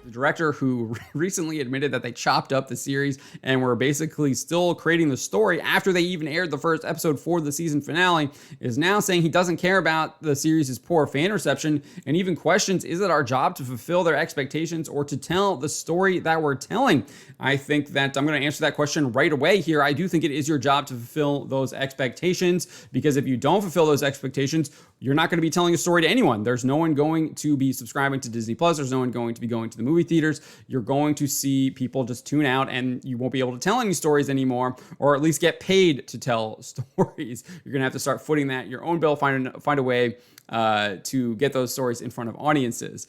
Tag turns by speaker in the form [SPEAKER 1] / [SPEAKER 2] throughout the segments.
[SPEAKER 1] the director who recently admitted that they chopped up the series and were basically still creating the story after they even aired the first episode for the season finale, is now saying he doesn't care about the series' poor fan reception and even questions, is it our job to fulfill their expectations or to tell the story that we're telling? I think that I'm going to answer that question right away here. I do think it is your job to fulfill those expectations, because if you don't fulfill those expectations, you're not going to be telling a story to anyone. There's no one going to be subscribing to Disney Plus. There's no one going to be going to the movie theaters. You're going to see people just tune out, and you won't be able to tell any stories anymore, or at least get paid to tell stories. You're going to have to start footing that your own bill, find a way to get those stories in front of audiences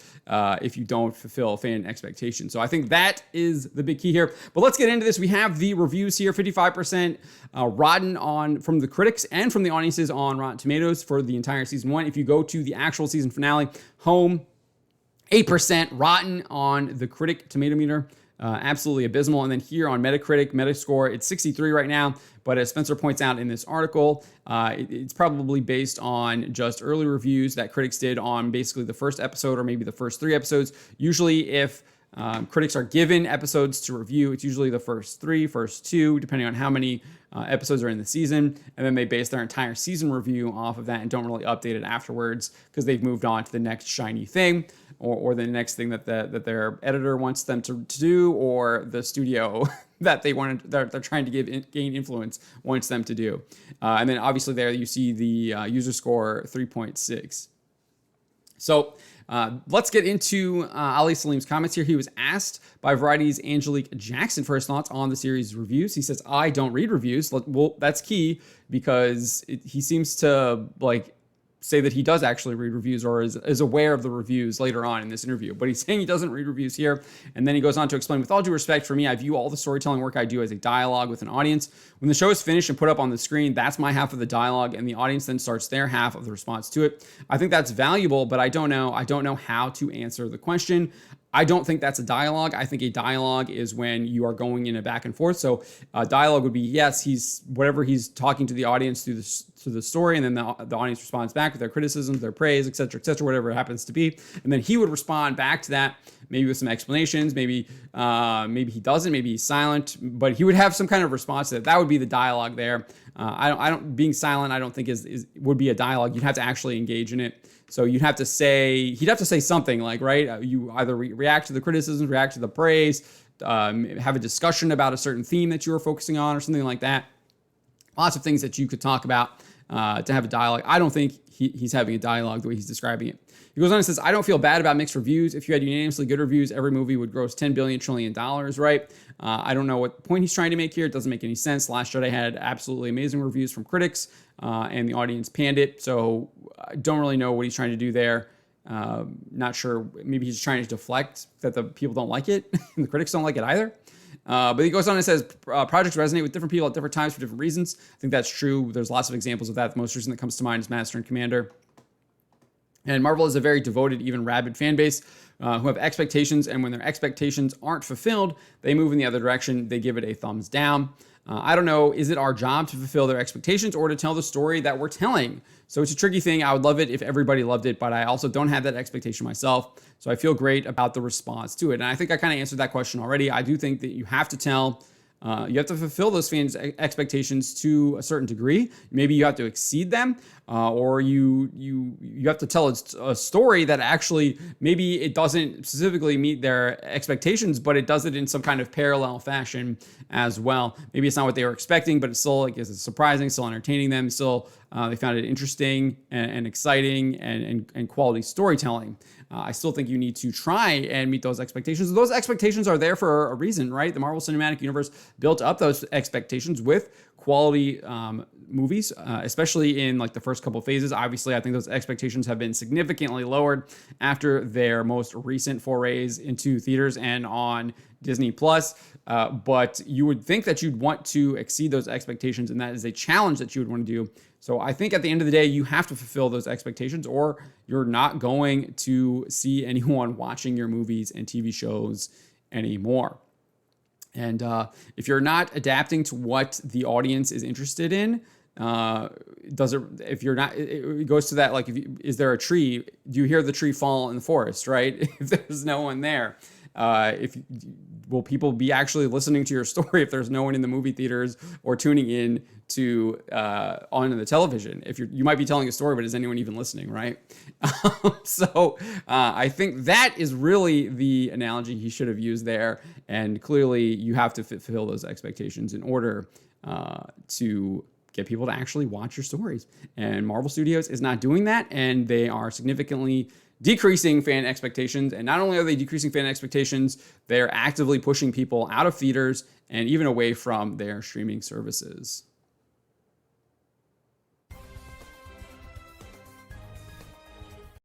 [SPEAKER 1] if you don't fulfill fan expectations. So I think that is the big key here. But let's get into this. We have the reviews here, 55% rotten from the critics and from the audiences on Rotten Tomatoes for the entire season 1. If you go to the actual season finale, home, 8% rotten on the critic tomato meter. Absolutely abysmal. And then here on Metacritic, Metascore, it's 63 right now. But as Spencer points out in this article, it's probably based on just early reviews that critics did on basically the first episode or maybe the first 3 episodes. Usually if critics are given episodes to review, it's usually the first 3, first 2, depending on how many episodes are in the season. And then they base their entire season review off of that and don't really update it afterwards because they've moved on to the next shiny thing or the next thing that their editor wants them to do, or the studio that they're trying to gain influence wants them to do. And then obviously there you see the user score 3.6. So let's get into Ali Salim's comments here. He was asked by Variety's Angelique Jackson for his thoughts on the series reviews. He says, I don't read reviews. Well, that's key, because he seems to say that he does actually read reviews or is aware of the reviews later on in this interview. But he's saying he doesn't read reviews here. And then he goes on to explain, with all due respect, for me, I view all the storytelling work I do as a dialogue with an audience. When the show is finished and put up on the screen, that's my half of the dialogue, and the audience then starts their half of the response to it. I think that's valuable, but I don't know how to answer the question. I don't think that's a dialogue. I think a dialogue is when you are going in a back and forth. So dialogue would be, yes, whatever he's talking to the audience through the story, and then the audience responds back with their criticisms, their praise, et cetera, whatever it happens to be. And then he would respond back to that, maybe with some explanations, maybe he doesn't, maybe he's silent, but he would have some kind of response to that. That would be the dialogue there. Being silent, I don't think would be a dialogue. You'd have to actually engage in it. So he'd have to say something right? You either react to the criticisms, react to the praise, have a discussion about a certain theme that you were focusing on or something like that. Lots of things that you could talk about to have a dialogue. I don't think he's having a dialogue the way he's describing it. He goes on and says, I don't feel bad about mixed reviews. If you had unanimously good reviews, every movie would gross $10 billion, right? I don't know what point he's trying to make here. It doesn't make any sense. Last Jedi had absolutely amazing reviews from critics, and the audience panned it. So I don't really know what he's trying to do there. Not sure. Maybe he's trying to deflect that the people don't like it and the critics don't like it either. But he goes on and says, projects resonate with different people at different times for different reasons. I think that's true. There's lots of examples of that. The most recent that comes to mind is Master and Commander. And Marvel is a very devoted, even rabid fan base who have expectations, and when their expectations aren't fulfilled, they move in the other direction. They give it a thumbs down. I don't know, is it our job to fulfill their expectations or to tell the story that we're telling? So it's a tricky thing. I would love it if everybody loved it, but I also don't have that expectation myself. So I feel great about the response to it. And I think I kind of answered that question already. I do think that you have to fulfill those fans' expectations to a certain degree. Maybe you have to exceed them, or you have to tell a story that actually maybe it doesn't specifically meet their expectations, but it does it in some kind of parallel fashion as well. Maybe it's not what they were expecting, but it's still it's surprising, still entertaining them, still they found it interesting and exciting and quality storytelling. I still think you need to try and meet those expectations. Those expectations are there for a reason, right? The Marvel Cinematic Universe built up those expectations with quality movies, especially in the first couple of phases. Obviously, I think those expectations have been significantly lowered after their most recent forays into theaters and on Disney Plus. But you would think that you'd want to exceed those expectations, and that is a challenge that you would want to do. So I think at the end of the day, you have to fulfill those expectations, or you're not going to see anyone watching your movies and TV shows anymore. And if you're not adapting to what the audience is interested in, it goes to that, is there a tree? Do you hear the tree fall in the forest, right? If there's no one there. if will people be actually listening to your story if there's no one in the movie theaters or tuning in to on the television? If you might be telling a story, but is anyone even listening, right? So I think that is really the analogy he should have used there. And clearly, you have to fulfill those expectations in order to get people to actually watch your stories. And Marvel Studios is not doing that, and they are significantly decreasing fan expectations. And not only are they decreasing fan expectations, they're actively pushing people out of theaters and even away from their streaming services.